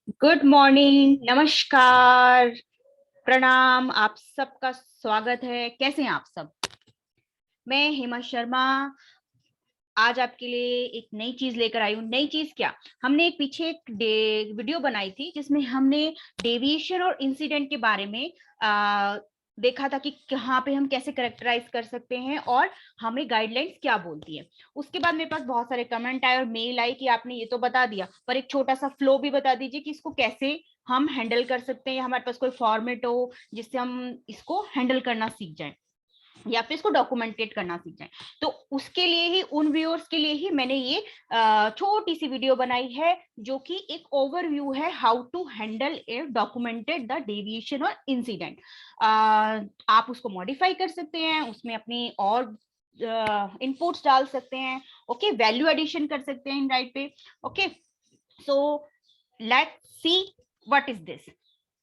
Good morning, नमस्कार, प्रणाम। आप सबका स्वागत है। कैसे हैं आप सब? मैं हेमा शर्मा आज आपके लिए एक नई चीज लेकर आई हूँ। नई चीज क्या, हमने एक पीछे एक वीडियो बनाई थी जिसमें हमने डेविएशन और इंसिडेंट के बारे में देखा था कि कहाँ पे हम कैसे करेक्टराइज कर सकते हैं और हमें गाइडलाइंस क्या बोलती है। उसके बाद मेरे पास बहुत सारे कमेंट आए और मेल आई कि आपने ये तो बता दिया, पर एक छोटा सा फ्लो भी बता दीजिए कि इसको कैसे हम हैंडल कर सकते हैं, हमारे पास कोई फॉर्मेट हो जिससे हम इसको हैंडल करना सीख जाएं या फिर इसको डॉक्यूमेंटेट करना सीख जाए। तो उसके लिए ही, उन व्यूअर्स के लिए ही मैंने ये छोटी सी वीडियो बनाई है जो कि एक ओवरव्यू है how to handle a documented the deviation और इंसिडेंट। आप उसको मॉडिफाई कर सकते हैं, उसमें अपनी और इनपुट्स डाल सकते हैं। ओके, वैल्यू एडिशन कर सकते हैं इन राइट पे। Okay, so let's see what is this.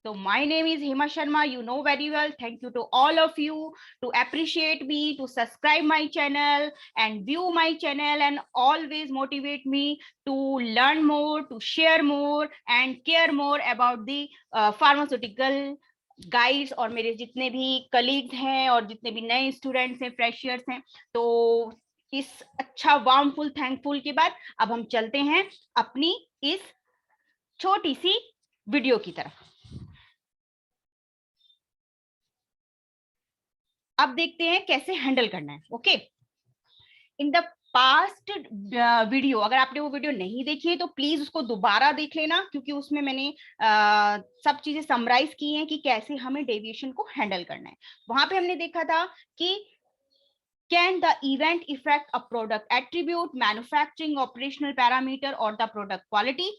So my name is Hema Sharma. You know very well. Thank you to all of you to appreciate me, to subscribe my channel and view my channel and always motivate me to learn more, to share more and care more about the pharmaceutical guides. और मेरे जितने भी colleagues हैं और जितने भी नए students हैं, फ्रेशर्स हैं, तो इस अच्छा वार्मफुल थैंकफुल के बाद अब हम चलते हैं अपनी इस छोटी सी वीडियो की तरफ। अब देखते हैं कैसे हैंडल करना है। Okay, in the past video, अगर आपने वो वीडियो नहीं देखी है तो प्लीज उसको दोबारा देख लेना, क्योंकि उसमें मैंने सब चीजें समराइज की हैं कि कैसे हमें डेविएशन को हैंडल करना है। वहां पे हमने देखा था कि can the event affect a product attribute, manufacturing operational parameter or the product quality?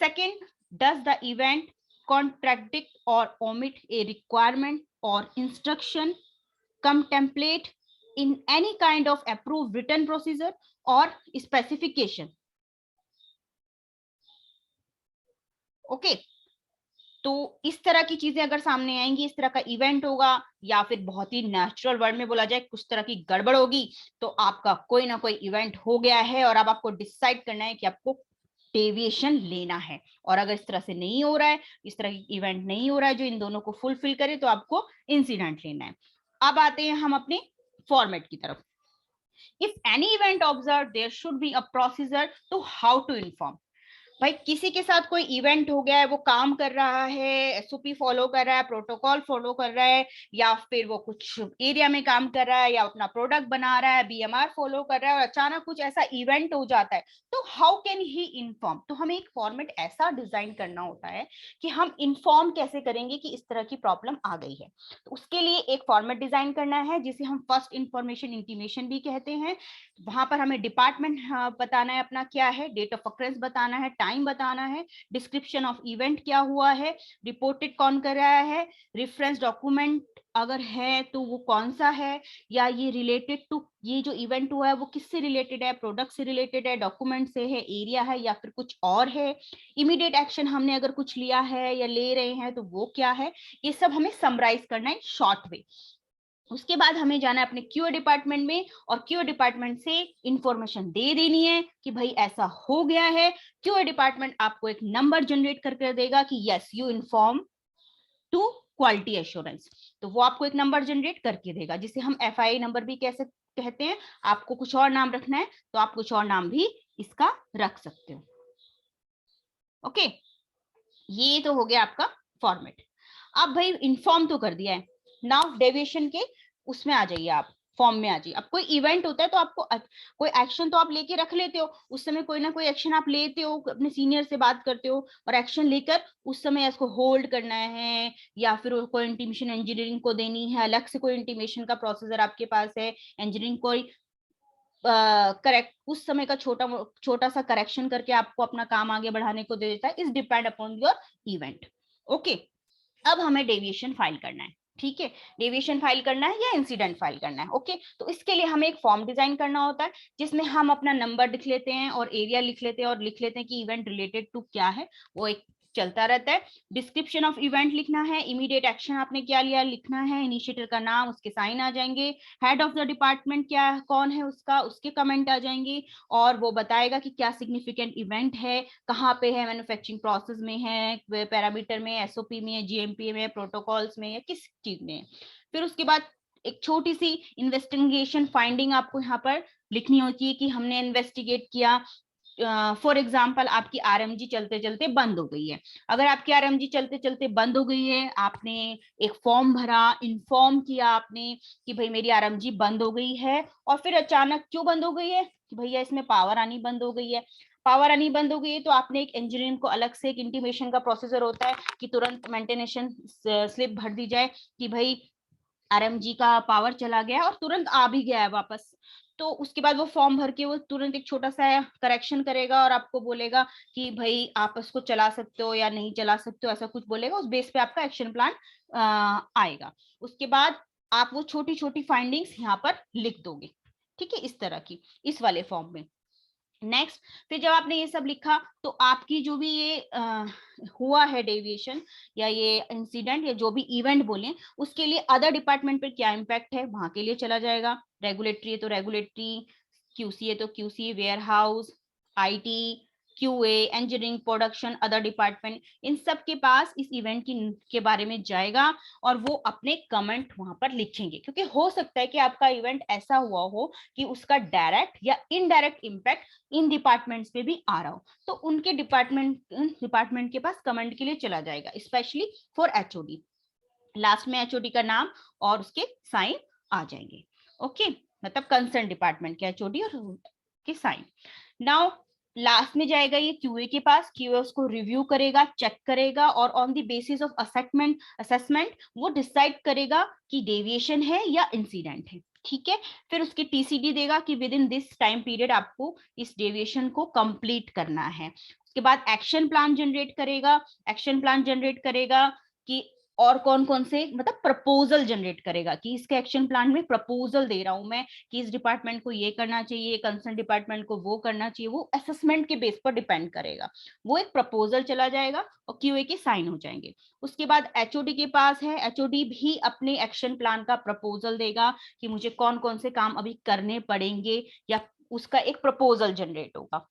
Second, does the event contradict or omit a requirement or instruction, contemplate in any kind of approved written procedure or specification? Okay, तो इस तरह की चीजें अगर सामने आएंगी, इस तरह का इवेंट होगा या फिर बहुत ही नेचुरल वर्ड में बोला जाए कुछ तरह की गड़बड़ होगी, तो आपका कोई ना कोई इवेंट हो गया है और अब आपको डिसाइड करना है कि आपको डेविएशन लेना है। और अगर इस तरह से नहीं हो रहा है, इस तरह की इवेंट नहीं हो रहा है जो इन दोनों को फुलफिल करे, तो आपको इंसिडेंट लेना है। अब आते हैं हम अपने फॉर्मेट की तरफ। If any event observe, there should be a procedure to how to inform. भाई किसी के साथ कोई इवेंट हो गया है, वो काम कर रहा है, एसओपी फॉलो कर रहा है, प्रोटोकॉल फॉलो कर रहा है, या फिर वो कुछ एरिया में काम कर रहा है या अपना प्रोडक्ट बना रहा है, बीएमआर फॉलो कर रहा है और अचानक कुछ ऐसा इवेंट हो जाता है, तो हाउ कैन ही इन्फॉर्म? तो हमें एक फॉर्मेट ऐसा डिजाइन करना होता है कि हम इन्फॉर्म कैसे करेंगे कि इस तरह की प्रॉब्लम आ गई है। तो उसके लिए एक फॉर्मेट डिजाइन करना है जिसे हम फर्स्ट इंफॉर्मेशन इंटीमेशन भी कहते हैं। वहां पर हमें डिपार्टमेंट बताना है अपना क्या है, डेट ऑफ अक्रेंस बताना है, टाइम बताना है, डिस्क्रिप्शन ऑफ इवेंट क्या हुआ है, रिपोर्टेड कौन कर रहा है, रेफरेंस डॉक्यूमेंट अगर है तो वो कौन सा है, या ये रिलेटेड टू, ये जो इवेंट हुआ है वो किससे रिलेटेड है, प्रोडक्ट से रिलेटेड है, डॉक्यूमेंट से है, एरिया है या फिर कुछ और है, इमीडिएट एक्शन हमने अगर कुछ लिया है या ले रहे हैं तो वो क्या है। ये सब हमें समराइज करना है शॉर्ट वे। उसके बाद हमें जाना है अपने क्यूए डिपार्टमेंट में और क्यूए डिपार्टमेंट से इंफॉर्मेशन दे देनी है कि भाई ऐसा हो गया है। क्यूए डिपार्टमेंट आपको एक नंबर जनरेट करके देगा कि yes you inform to quality assurance. तो वो आपको एक नंबर जनरेट करके देगा जिसे हम एफआई नंबर भी कैसे कहते हैं। आपको कुछ और नाम रखना है तो आप कुछ और नाम भी इसका रख सकते हो। ओके, ये तो हो गया आपका फॉर्मेट। अब भाई इन्फॉर्म तो कर दिया है, नाउ डेविएशन के उसमें आ जाइए, आप फॉर्म में आ जाइए। अब कोई इवेंट होता है तो आपको कोई एक्शन तो आप लेके रख लेते हो, उस समय कोई ना कोई एक्शन आप लेते हो, अपने सीनियर से बात करते हो और एक्शन लेकर उस समय इसको होल्ड करना है, या फिर कोई इंटीमेशन इंजीनियरिंग को देनी है, अलग से कोई इंटीमेशन का प्रोसीजर आपके पास है, इंजीनियरिंग कोई करेक्ट उस समय का छोटा छोटा सा करेक्शन करके आपको अपना काम आगे बढ़ाने को दे देता है। Is depend upon your event. Okay, अब हमें डेविएशन फाइल करना है। ठीक है, डेविएशन फाइल करना है या इंसिडेंट फाइल करना है। ओके, तो इसके लिए हमें एक फॉर्म डिजाइन करना होता है जिसमें हम अपना नंबर लिख लेते हैं और एरिया लिख लेते हैं और लिख लेते हैं कि इवेंट रिलेटेड टू क्या है। वो एक चलता रहता है। डिस्क्रिप्शन ऑफ इवेंट लिखना है, इमीडिएट एक्शन आपने क्या लिया लिखना है, इनिशिएटर का नाम, उसके साइन आ जाएंगे, हेड ऑफ द डिपार्टमेंट क्या कौन है उसका, उसके कमेंट आ जाएंगे, और वो बताएगा कि क्या सिग्निफिकेंट इवेंट है, कहाँ पे है, मैन्युफैक्चरिंग प्रोसेस में है, पैरामीटर में, एसओपी में, जीएमपी में, प्रोटोकॉल्स में, या किस चीज में। फिर उसके बाद एक छोटी सी इन्वेस्टिगेशन फाइंडिंग आपको यहाँ पर लिखनी होती है कि हमने इन्वेस्टिगेट किया। फॉर एग्जाम्पल आपकी आरएमजी चलते चलते बंद हो गई है। अगर आपकी आरएमजी चलते चलते बंद हो गई है, आपने एक फॉर्म भरा, इन्फॉर्म किया आपने कि भाई मेरी आरएमजी बंद हो गई है, और फिर अचानक क्यों बंद हो गई है कि भैया इसमें पावर आनी बंद हो गई है। पावर आनी बंद हो गई है तो आपने एक इंजीनियर को अलग से एक इंटीमेशन का प्रोसीजर होता है कि तुरंत मेंटेनेंस स्लिप भर दी जाए कि भाई आरएमजी का पावर चला गया और तुरंत आ भी गया है वापस। तो उसके बाद वो फॉर्म भर के वो तुरंत एक छोटा सा करेक्शन करेगा और आपको बोलेगा कि भाई आप इसको चला सकते हो या नहीं चला सकते हो, ऐसा कुछ बोलेगा। उस बेस पे आपका एक्शन प्लान आएगा। उसके बाद आप वो छोटी छोटी फाइंडिंग्स यहाँ पर लिख दोगे, ठीक है, इस तरह की, इस वाले फॉर्म में। नेक्स्ट, फिर जब आपने ये सब लिखा तो आपकी जो भी ये हुआ है डेविएशन या ये इंसिडेंट या जो भी इवेंट बोले, उसके लिए अदर डिपार्टमेंट पर क्या इम्पैक्ट है वहां के लिए चला जाएगा। रेगुलेटरी है तो रेगुलेटरी, क्यूसी है तो QC, warehouse, IT, QA, engineering, production, other department, इन सब के पास इस इवेंट के बारे में जाएगा और वो अपने कमेंट वहां पर लिखेंगे। क्योंकि हो सकता है कि आपका इवेंट ऐसा हुआ हो कि उसका डायरेक्ट या इनडायरेक्ट इम्पैक्ट इन डिपार्टमेंट्स पे भी आ रहा हो, तो उनके डिपार्टमेंट के पास कमेंट के लिए चला जाएगा, स्पेशली फॉर एचओडी। लास्ट में एचओडी का नाम और उसके साइन आ जाएंगे। ओके, मतलब कंसर्न डिपार्टमेंट के एचओडी और के साइन। नाउ लास्ट में जाएगा ये क्यूए के पास, क्यूए उसको रिव्यू करेगा, चेक करेगा, और on the basis of assessment वो डिसाइड करेगा कि डेविएशन है या इंसिडेंट है, ठीक है। फिर उसकी टीसीडी देगा कि with in this time period आपको इस डेविएशन को कंप्लीट करना है। उसके बाद एक्शन प्लान जनरेट करेगा। एक्शन प्लान जनरेट करेगा कि और कौन कौन से, मतलब प्रपोजल जनरेट करेगा कि इसके एक्शन प्लान में प्रपोजल दे रहा हूं मैं कि इस डिपार्टमेंट को ये करना चाहिए, कंसर्न डिपार्टमेंट को वो करना चाहिए। वो असेसमेंट के बेस पर डिपेंड करेगा। वो एक प्रपोजल चला जाएगा और क्यूए के साइन हो जाएंगे। उसके बाद एचओडी के पास है, एचओडी भी अपने एक्शन प्लान का प्रपोजल देगा कि मुझे कौन कौन से काम अभी करने पड़ेंगे, या उसका एक प्रपोजल जनरेट होगा।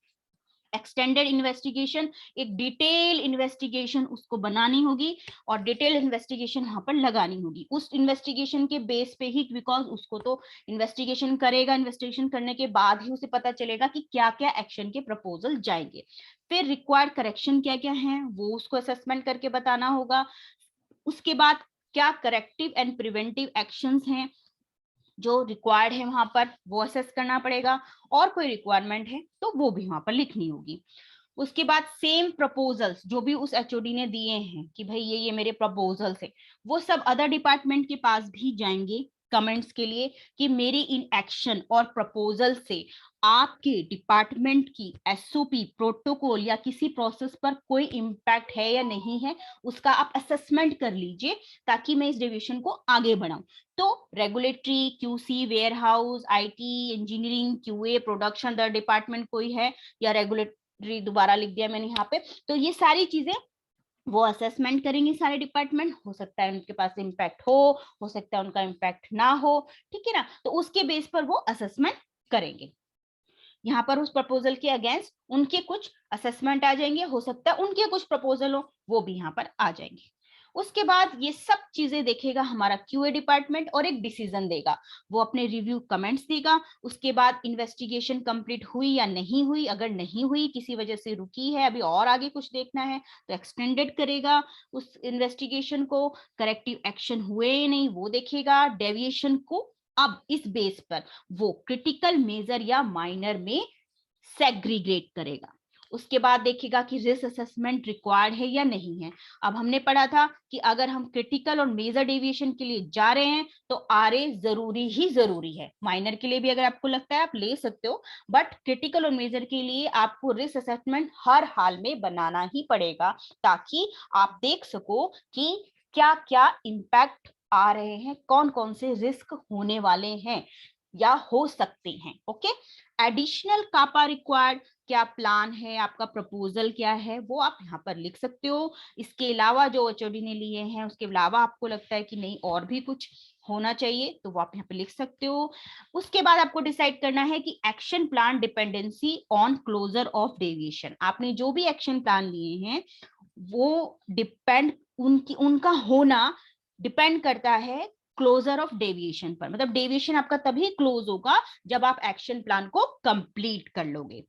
एक्सटेंडेड इन्वेस्टिगेशन, एक डिटेल इन्वेस्टिगेशन उसको बनानी होगी और डिटेल इन्वेस्टिगेशन वहां पर लगानी होगी उस इन्वेस्टिगेशन के बेस पे ही, बिकॉज उसको तो इन्वेस्टिगेशन करेगा, इन्वेस्टिगेशन करने के बाद ही उसे पता चलेगा कि क्या क्या एक्शन के प्रपोजल जाएंगे। फिर रिक्वायर्ड करेक्शन क्या क्या है वो उसको असेसमेंट करके बताना होगा। उसके बाद क्या करेक्टिव एंड प्रिवेंटिव एक्शंस हैं जो रिक्वायर्ड है वहां पर, वो असेस करना पड़ेगा, और कोई रिक्वायरमेंट है तो वो भी वहां पर लिखनी होगी। उसके बाद सेम प्रपोजल्स जो भी उस एचओडी ने दिए हैं कि भाई ये मेरे प्रपोजल्स है, वो सब अदर डिपार्टमेंट के पास भी जाएंगे कमेंट्स के लिए कि मेरी इन एक्शन और प्रपोजल से आपके डिपार्टमेंट की एसओपी, प्रोटोकॉल या किसी प्रोसेस पर कोई इम्पैक्ट है या नहीं है, उसका आप असेसमेंट कर लीजिए ताकि मैं इस डिवीजन को आगे बढ़ाऊं। तो regulatory, QC, warehouse, IT, engineering, QA, production, other department कोई है, या रेगुलेटरी दोबारा लिख दिया मैंने यहाँ पे, तो ये सारी चीजें वो असेसमेंट करेंगे सारे डिपार्टमेंट। हो सकता है उनके पास इम्पैक्ट हो सकता है उनका इम्पैक्ट ना हो, ठीक है ना। तो उसके बेस पर वो असेसमेंट करेंगे। यहाँ पर उस प्रपोजल के अगेंस्ट उनके कुछ असेसमेंट आ जाएंगे, हो सकता है उनके कुछ प्रपोजल हो वो भी यहाँ पर आ जाएंगे। उसके बाद ये सब चीजें देखेगा हमारा क्यूए डिपार्टमेंट और एक डिसीजन देगा। वो अपने रिव्यू कमेंट्स देगा। उसके बाद इन्वेस्टिगेशन कंप्लीट हुई या नहीं हुई, अगर नहीं हुई किसी वजह से रुकी है, अभी और आगे कुछ देखना है तो एक्सटेंडेड करेगा उस इन्वेस्टिगेशन को। करेक्टिव एक्शन हुए या नहीं वो देखेगा। डेविएशन को अब इस बेस पर वो क्रिटिकल, मेजर या माइनर में सेग्रीगेट करेगा। उसके बाद देखेगा कि रिस्क असेसमेंट रिक्वायर्ड है या नहीं है। अब हमने पढ़ा था कि अगर हम क्रिटिकल और मेजर डेविएशन के लिए जा रहे हैं तो आरए जरूरी ही जरूरी है। माइनर के लिए भी अगर आपको लगता है आप ले सकते हो, बट क्रिटिकल और मेजर के लिए आपको रिस्क असेसमेंट हर हाल में बनाना ही पड़ेगा ताकि आप देख सको कि क्या क्या इम्पैक्ट आ रहे हैं, कौन कौन से रिस्क होने वाले हैं या हो सकते हैं। ओके, एडिशनल कापा रिक्वायर्ड, क्या प्लान है, आपका प्रपोजल क्या है, वो आप यहाँ पर लिख सकते हो। इसके अलावा जो एचओडी ने लिए हैं उसके अलावा आपको लगता है कि नहीं और भी कुछ होना चाहिए तो वो आप यहाँ पे लिख सकते हो। उसके बाद आपको डिसाइड करना है कि action plan dependency on closure of deviation. आपने जो भी एक्शन प्लान लिए हैं वो डिपेंड उनका होना डिपेंड करता है क्लोजर ऑफ डेविएशन पर। मतलब डेविएशन आपका तभी क्लोज होगा जब आप एक्शन प्लान को कंप्लीट कर लोगे।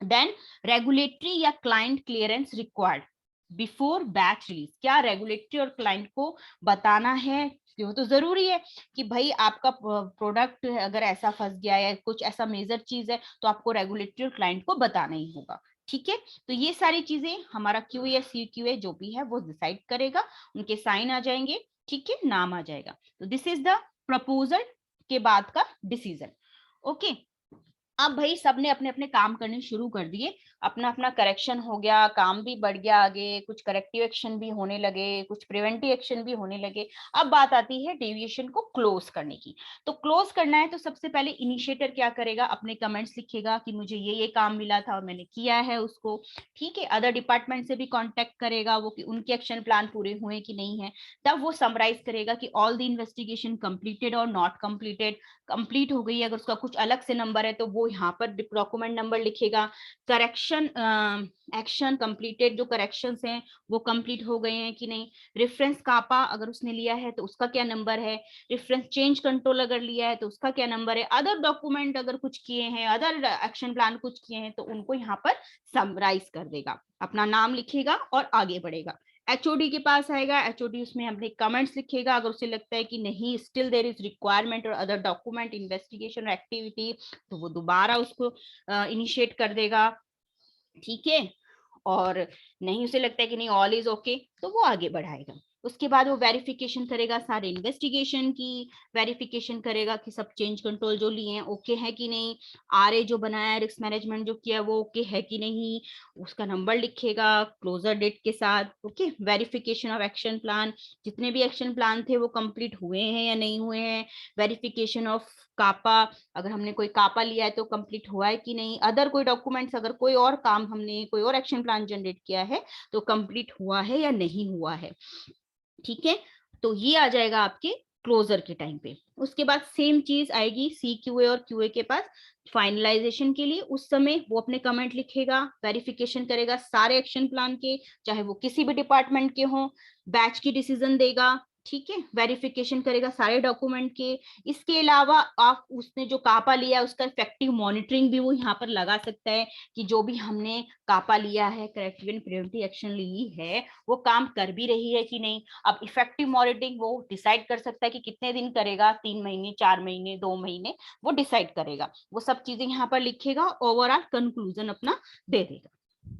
देन रेगुलेटरी या client clearance required before batch release. क्या रेगुलेटरी और क्लाइंट को बताना है, वो तो जरूरी है कि भाई आपका प्रोडक्ट अगर ऐसा फंस गया है, कुछ ऐसा मेजर चीज है तो आपको रेगुलेटरी और क्लाइंट को बताना ही होगा। ठीक है, तो ये सारी चीजें हमारा क्यू या सी क्यू ए जो भी है वो डिसाइड करेगा, उनके साइन आ जाएंगे, ठीक है, नाम आ जाएगा। तो दिस इज द प्रपोजल के बाद का डिसीजन। ओके, अब भाई सबने अपने अपने काम करने शुरू कर दिए, अपना अपना करेक्शन हो गया, काम भी बढ़ गया आगे, कुछ करेक्टिव एक्शन भी होने लगे, कुछ प्रिवेंटिव एक्शन भी होने लगे। अब बात आती है डेविएशन को क्लोज करने की। तो क्लोज करना है तो सबसे पहले इनिशिएटर क्या करेगा, अपने कमेंट्स लिखेगा कि मुझे ये काम मिला था और मैंने किया है उसको। ठीक है, अदर डिपार्टमेंट से भी कॉन्टेक्ट करेगा वो कि उनके एक्शन प्लान पूरे हुए कि नहीं है। तब वो समराइज करेगा कि ऑल द इन्वेस्टिगेशन कंप्लीटेड और नॉट कंप्लीटेड। कंप्लीट हो गई है अगर उसका कुछ अलग से नंबर है तो वो यहाँ पर डॉक्यूमेंट नंबर लिखेगा। करेक्शन एक्शन कंप्लीटेड, जो करेक्शंस हैं वो कंप्लीट हो गए हैं कि नहीं। रेफरेंस कापा अगर उसने लिया है तो उसका क्या नंबर है। रेफरेंस चेंज कंट्रोल अगर लिया है तो उसका क्या नंबर है। अदर डॉक्यूमेंट अगर कुछ किए हैं, अदर एक्शन प्लान कुछ किए हैं तो उनको यहाँ पर समराइज कर देगा, अपना नाम लिखेगा और आगे बढ़ेगा। एचओडी के पास आएगा, एचओडी उसमें अपने कमेंट्स लिखेगा, अगर उसे लगता है कि नहीं स्टिल देयर इज रिक्वायरमेंट और अदर डॉक्यूमेंट इन्वेस्टिगेशन एक्टिविटी तो वो दोबारा उसको इनिशिएट कर देगा। ठीक है, और नहीं उसे लगता है कि नहीं ऑल इज ओके तो वो आगे बढ़ाएगा। उसके बाद वो वेरिफिकेशन करेगा, सारे इन्वेस्टिगेशन की वेरिफिकेशन करेगा कि सब चेंज कंट्रोल जो लिए हैं ओके है कि नहीं, आरए जो बनाया है, रिस्क मैनेजमेंट जो किया है वो ओके है कि नहीं, उसका नंबर लिखेगा क्लोजर डेट के साथ। Okay, verification of action plan, जितने भी एक्शन प्लान थे वो कंप्लीट हुए हैं या नहीं हुए हैं। वेरिफिकेशन ऑफ कापा, अगर हमने कोई कापा लिया है तो कंप्लीट हुआ है कि नहीं। अदर कोई डॉक्यूमेंट्स, अगर कोई और काम हमने कोई और एक्शन प्लान जनरेट किया है तो कंप्लीट हुआ है या नहीं हुआ है। ठीक है, तो ये आ जाएगा आपके क्लोजर के टाइम पे। उसके बाद सेम चीज आएगी सी क्यूए और क्यूए के पास फाइनलाइजेशन के लिए। उस समय वो अपने कमेंट लिखेगा, वेरिफिकेशन करेगा सारे एक्शन प्लान के, चाहे वो किसी भी डिपार्टमेंट के हो, बैच की डिसीजन देगा। ठीक है, वेरिफिकेशन करेगा सारे डॉक्यूमेंट के। इसके अलावा आप उसने जो कापा लिया है उसका इफेक्टिव मॉनिटरिंग भी वो यहाँ पर लगा सकता है कि जो भी हमने कापा लिया है, करेक्टिव एंड प्रिवेंटिव एक्शन ली है, वो काम कर भी रही है कि नहीं। अब इफेक्टिव मॉनिटरिंग वो डिसाइड कर सकता है कि कितने दिन करेगा, 3 महीने, 4 महीने, 2 महीने, वो डिसाइड करेगा। वो सब चीजें यहाँ पर लिखेगा, ओवरऑल कंक्लूजन अपना दे देगा।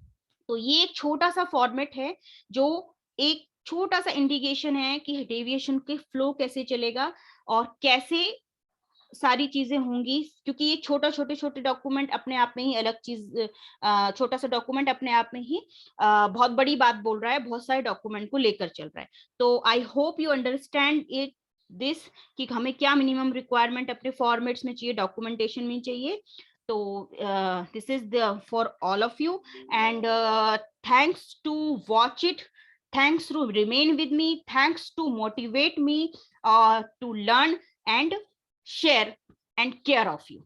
तो ये एक छोटा सा फॉर्मेट है जो एक छोटा सा इंडिकेशन है कि डेविएशन के फ्लो कैसे चलेगा और कैसे सारी चीजें होंगी। क्योंकि ये छोटे छोटे डॉक्यूमेंट अपने आप में ही अलग चीज, छोटा सा डॉक्यूमेंट अपने आप में ही बहुत बड़ी बात बोल रहा है, बहुत सारे डॉक्यूमेंट को लेकर चल रहा है। तो I hope you understand it this कि हमें क्या मिनिमम रिक्वायरमेंट अपने फॉर्मेट्स में चाहिए, डॉक्यूमेंटेशन में चाहिए। तो this is the for all of you and thanks to watch it, thanks to remain with me, thanks to motivate me to learn and share and care of you.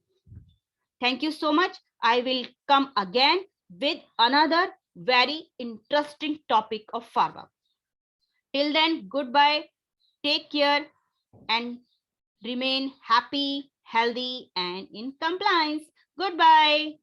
Thank you so much. I will come again with another very interesting topic of pharma. Till then, goodbye, take care and remain happy, healthy and in compliance. Goodbye.